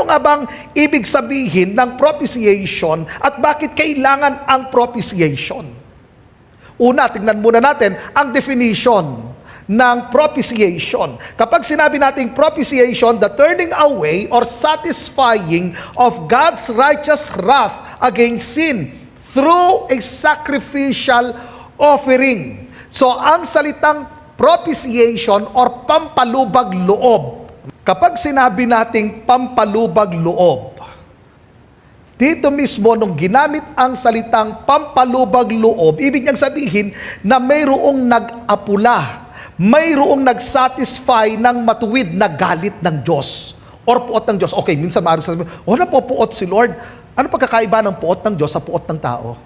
Ano nga bang ibig sabihin ng propitiation at bakit kailangan ang propitiation? Una, tingnan muna natin ang definition ng propitiation. Kapag sinabi nating propitiation, the turning away or satisfying of God's righteous wrath against sin through a sacrificial offering. So, ang salitang propitiation or pampalubag loob, kapag sinabi nating pampalubag loob, dito mismo nung ginamit ang salitang pampalubag loob, ibig niyang sabihin na mayroong nag-apula, mayroong nag-satisfy ng matuwid na galit ng Diyos or puot ng Diyos. Okay, minsan maaaring sabihin, napopuot si Lord. Ano pagkakaiba ng puot ng Diyos sa puot ng tao?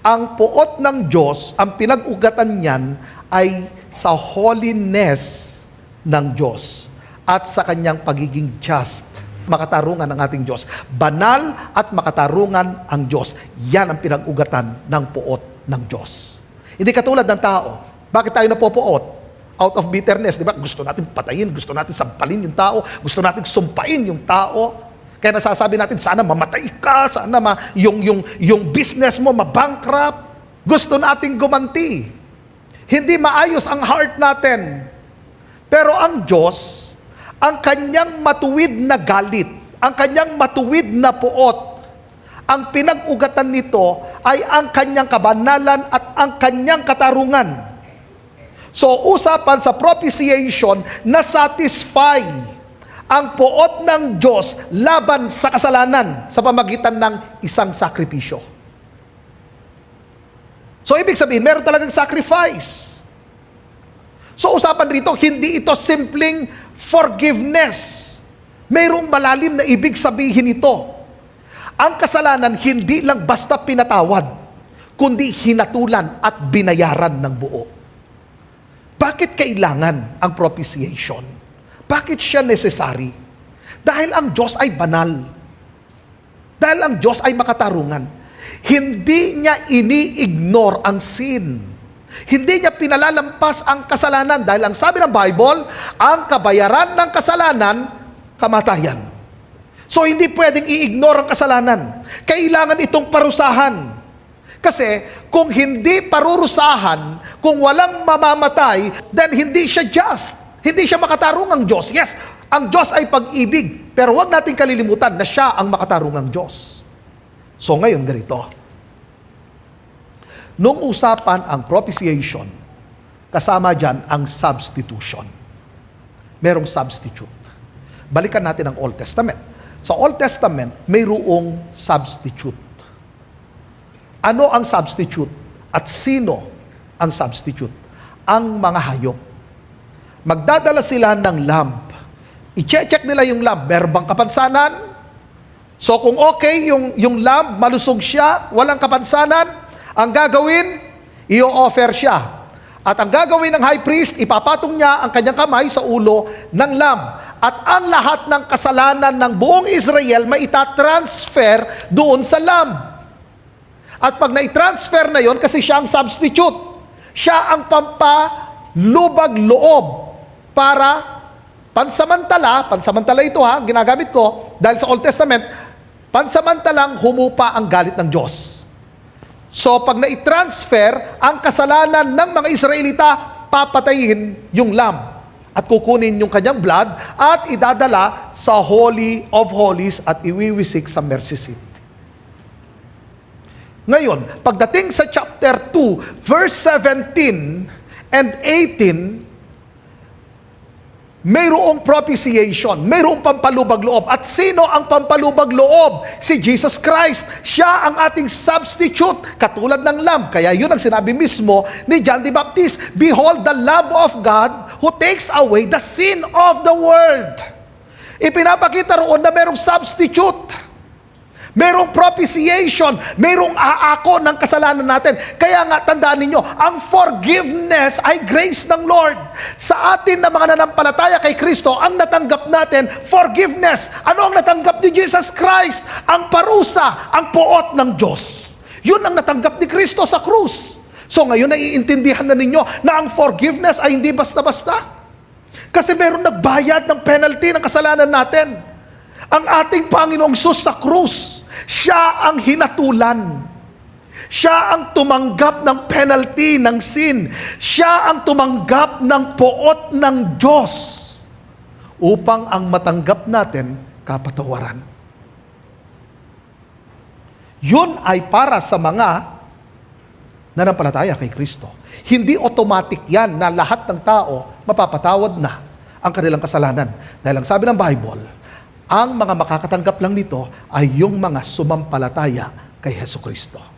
Ang puot ng Diyos, ang pinag-ugatan niyan ay sa holiness ng Diyos at sa kanyang pagiging just. Makatarungan ng ating Diyos. Banal at makatarungan ang Diyos. Yan ang pinag-ugatan ng puot ng Diyos. Hindi katulad ng tao. Bakit tayo napopuot? Out of bitterness, di ba? Gusto natin patayin, gusto natin sampalin yung tao, gusto natin sumpain yung tao. Kaya nasasabi natin, sana mamatay ka, sana yung business mo mabankrupt. Gusto nating gumanti. Hindi maayos ang heart natin. Pero ang Diyos, ang kanyang matuwid na galit, ang kanyang matuwid na puot, ang pinag-ugatan nito ay ang kanyang kabanalan at ang kanyang katarungan. So, usapan sa propitiation na satisfy ang puot ng Diyos laban sa kasalanan sa pamagitan ng isang sakripisyo. So, ibig sabihin, meron talagang sacrifice. So, usapan rito, hindi ito simpleng forgiveness. Mayroong malalim na ibig sabihin ito. Ang kasalanan, hindi lang basta pinatawad, kundi hinatulan at binayaran ng buo. Bakit kailangan ang propitiation? Bakit siya necessary? Dahil ang Diyos ay banal. Dahil ang Diyos ay makatarungan. Hindi niya ini-ignore ang sin. Hindi niya pinalalampas ang kasalanan. Dahil ang sabi ng Bible, ang kabayaran ng kasalanan, kamatayan. So hindi pwedeng i-ignore ang kasalanan. Kailangan itong parusahan. Kasi kung hindi parurusahan, kung walang mamamatay, then hindi siya just. Hindi siya makatarungang Diyos. Yes, ang Diyos ay pag-ibig. Pero huwag natin kalilimutan na siya ang makatarungang Diyos. So ngayon ganito. Nung usapan ang propitiation, kasama dyan ang substitution. Merong substitute. Balikan natin ang Old Testament. Sa Old Testament, mayroong substitute. Ano ang substitute? At sino ang substitute? Ang mga hayop. Magdadala sila ng lamb. I-check nila yung lamb. Meron bang kapansanan? So kung okay yung lamb, malusog siya, walang kapansanan, ang gagawin, i-offer siya. At ang gagawin ng high priest, ipapatong niya ang kanyang kamay sa ulo ng lamb. At ang lahat ng kasalanan ng buong Israel, maitatransfer doon sa lamb. At pag nai-transfer na yon, kasi siya ang substitute, siya ang pampalubag loob para pansamantala ito ginagamit ko, dahil sa Old Testament, pansamantalang humupa ang galit ng Diyos. So pag nai-transfer ang kasalanan ng mga Israelita, papatayin yung lamb at kukunin yung kanyang blood at idadala sa Holy of Holies at iwiwisik sa mercy seat. Ngayon, pagdating sa chapter 2, verse 17 and 18, mayroong propitiation, mayroong pampalubag loob. At sino ang pampalubag loob? Si Jesus Christ. Siya ang ating substitute, katulad ng lamb. Kaya yun ang sinabi mismo ni John the Baptist, "Behold the Lamb of God who takes away the sin of the world." Ipinapakita roon na mayroong substitute. Merong propitiation, merong aako ng kasalanan natin. Kaya nga, tandaan ninyo, ang forgiveness ay grace ng Lord. Sa atin na mga nanampalataya kay Kristo, ang natanggap natin, forgiveness. Ano ang natanggap ni Jesus Christ? Ang parusa, ang puot ng Diyos. Yun ang natanggap ni Kristo sa krus. So ngayon, naiintindihan na ninyo na ang forgiveness ay hindi basta-basta. Kasi meron nagbayad ng penalty ng kasalanan natin. Ang ating Panginoong Sus sa krus, siya ang hinatulan. Siya ang tumanggap ng penalty ng sin. Siya ang tumanggap ng poot ng Diyos upang ang matanggap natin kapatawaran. Yun ay para sa mga nanampalataya kay Kristo. Hindi automatic yan na lahat ng tao mapapatawad na ang kanilang kasalanan. Dahil ang sabi ng Bible, ang mga makakatanggap lang nito ay yung mga sumampalataya kay Hesus Kristo.